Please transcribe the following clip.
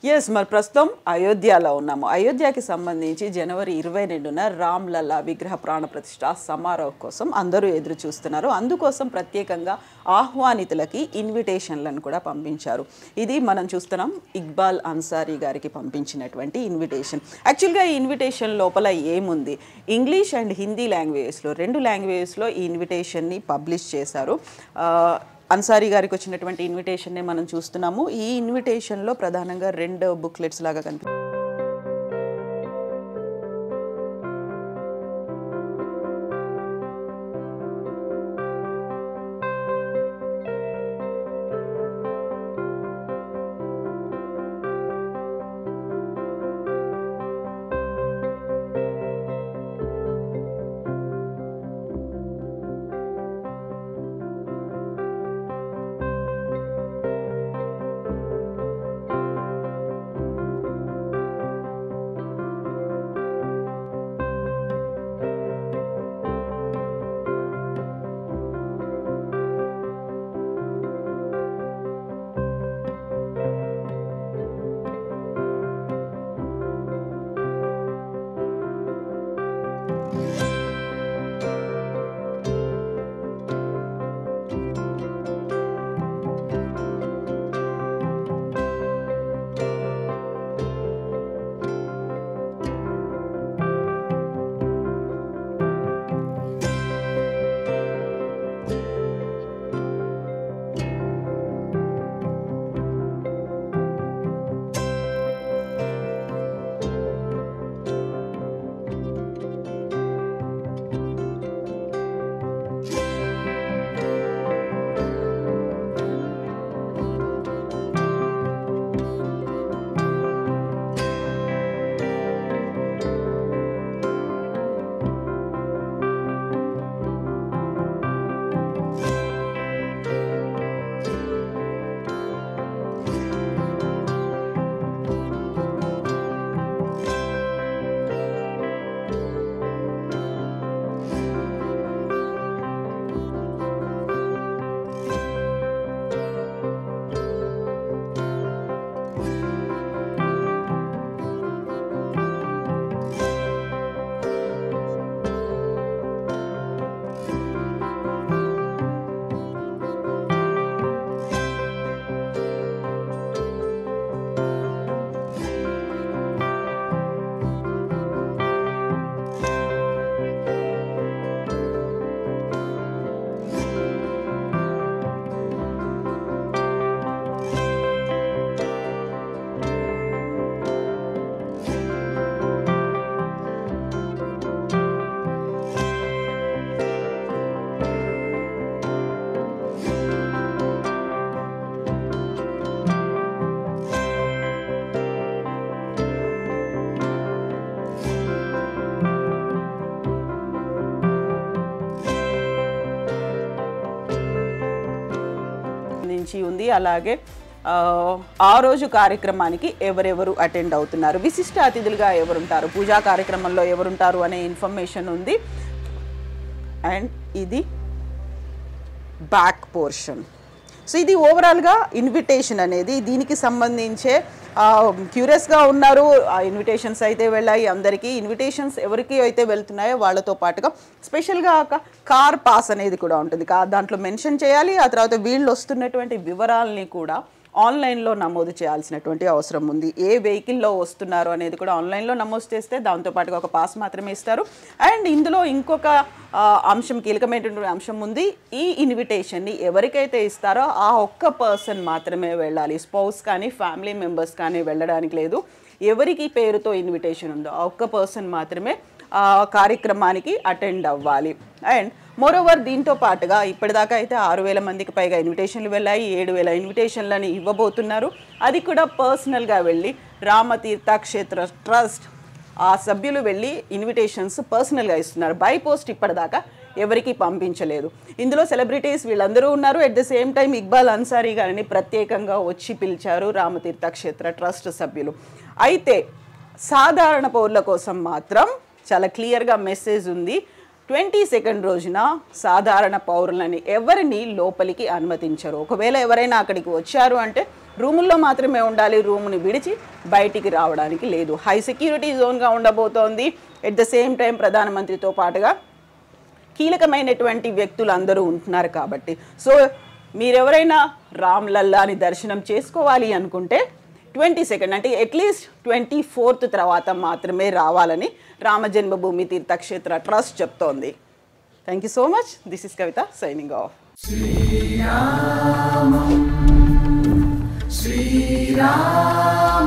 Yes, మరి ప్రస్తుతం అయోధ్యలో ఉన్నాము. అయోధ్యకి సంబంధించి జనవరి 22న రామ్లల్లా విగ్రహ ప్రాణ ప్రతిష్ఠ సమారోహం కోసం అందరూ ఎదురు చూస్తున్నారు. అందుకోసం ప్రత్యేకంగా ఆహ్వానితులకి ఇన్విటేషన్లను కూడా పంపించారు. ఇది మనం చూస్తున్నాం, ఇక్బాల్ అన్సారీ గారికి పంపించినటువంటి ఇన్విటేషన్. యాక్చువల్గా ఈ ఇన్విటేషన్ లోపల ఏముంది, ఇంగ్లీష్ అండ్ హిందీ లాంగ్వేజెస్లో, 2 లాంగ్వేజెస్లో ఈ ఇన్విటేషన్ని పబ్లిష్ చేశారు. అన్సారీ గారికి వచ్చినటువంటి ఇన్విటేషన్నే మనం చూస్తున్నాము. ఈ ఇన్విటేషన్లో ప్రధానంగా 2 బుక్లెట్స్ లాగా కనిపిస్తుంది. ఉంది. అలాగే ఆ రోజు కార్యక్రమానికి ఎవరెవరు అటెండ్ అవుతున్నారు, విశిష్ట అతిథులుగా ఎవరుంటారు, పూజా కార్యక్రమంలో ఎవరుంటారు అనే ఇన్ఫర్మేషన్ ఉంది. అండ్ ఇది బ్యాక్ పోర్షన్. సో ఇది ఓవరాల్గా ఇన్విటేషన్ అనేది, దీనికి సంబంధించే క్యూరియస్గా ఉన్నారు. ఆ ఇన్విటేషన్స్ అయితే వెళ్ళాయి అందరికీ. ఇన్విటేషన్స్ ఎవరికి అయితే వెళ్తున్నాయో వాళ్ళతో పాటుగా స్పెషల్గా ఒక కార్ పాస్ అనేది కూడా ఉంటుంది. దాంట్లో మెన్షన్ చేయాలి. ఆ తర్వాత వీళ్ళు వస్తున్నటువంటి వివరాలని కూడా ఆన్లైన్లో నమోదు చేయాల్సినటువంటి అవసరం ఉంది. ఏ వెహికల్లో వస్తున్నారు అనేది కూడా ఆన్లైన్లో నమోదు చేస్తే దాంతోపాటుగా ఒక పాస్ మాత్రమే ఇస్తారు. అండ్ ఇందులో ఇంకొక అంశం, కీలకమైనటువంటి అంశం ఉంది. ఈ ఇన్విటేషన్ని ఎవరికైతే ఇస్తారో ఆ ఒక్క పర్సన్ మాత్రమే వెళ్ళాలి. స్పౌస్ కానీ ఫ్యామిలీ మెంబర్స్ కానీ వెళ్ళడానికి లేదు. ఎవరికి పేరుతో ఇన్విటేషన్ ఉందో ఆ ఒక్క పర్సన్ మాత్రమే కార్యక్రమానికి అటెండ్ అవ్వాలి. అండ్ మోరోవర్ దీంతో పాటుగా ఇప్పటిదాకా అయితే 6,000 మందికి పైగా ఇన్విటేషన్లు వెళ్ళాయి. 7,000 ఇన్విటేషన్లని ఇవ్వబోతున్నారు. అది కూడా పర్సనల్గా వెళ్ళి రామతీర్థ క్షేత్ర ట్రస్ట్ ఆ సభ్యులు వెళ్ళి ఇన్విటేషన్స్ పర్సనల్గా ఇస్తున్నారు. బై పోస్ట్ ఇప్పటిదాకా ఎవరికి పంపించలేదు. ఇందులో సెలబ్రిటీస్ వీళ్ళందరూ ఉన్నారు. At the same time Iqbal Ansari గారిని ప్రత్యేకంగా వచ్చి పిలిచారు రామతీర్థ క్షేత్ర ట్రస్ట్ సభ్యులు. అయితే సాధారణ పౌరుల కోసం మాత్రం చాలా క్లియర్గా మెసేజ్ ఉంది. 22nd రోజున సాధారణ పౌరులని ఎవరిని లోపలికి అనుమతించరు. ఒకవేళ ఎవరైనా అక్కడికి వచ్చారు అంటే రూముల్లో మాత్రమే ఉండాలి, రూమ్ని విడిచి బయటికి రావడానికి లేదు. హై సెక్యూరిటీ జోన్గా ఉండబోతోంది. ఎట్ ద సేమ్ టైం ప్రధానమంత్రితో పాటుగా కీలకమైనటువంటి వ్యక్తులు అందరూ ఉంటున్నారు కాబట్టి. సో మీరెవరైనా రామ్లల్లాని దర్శనం చేసుకోవాలి అనుకుంటే 22nd అంటే అట్లీస్ట్ 24th తర్వాత మాత్రమే రావాలని రామ జన్మభూమి తీర్థక్షేత్ర ట్రస్ట్ చెప్తోంది. Thank you so much. This is Kavitha signing off. Srirama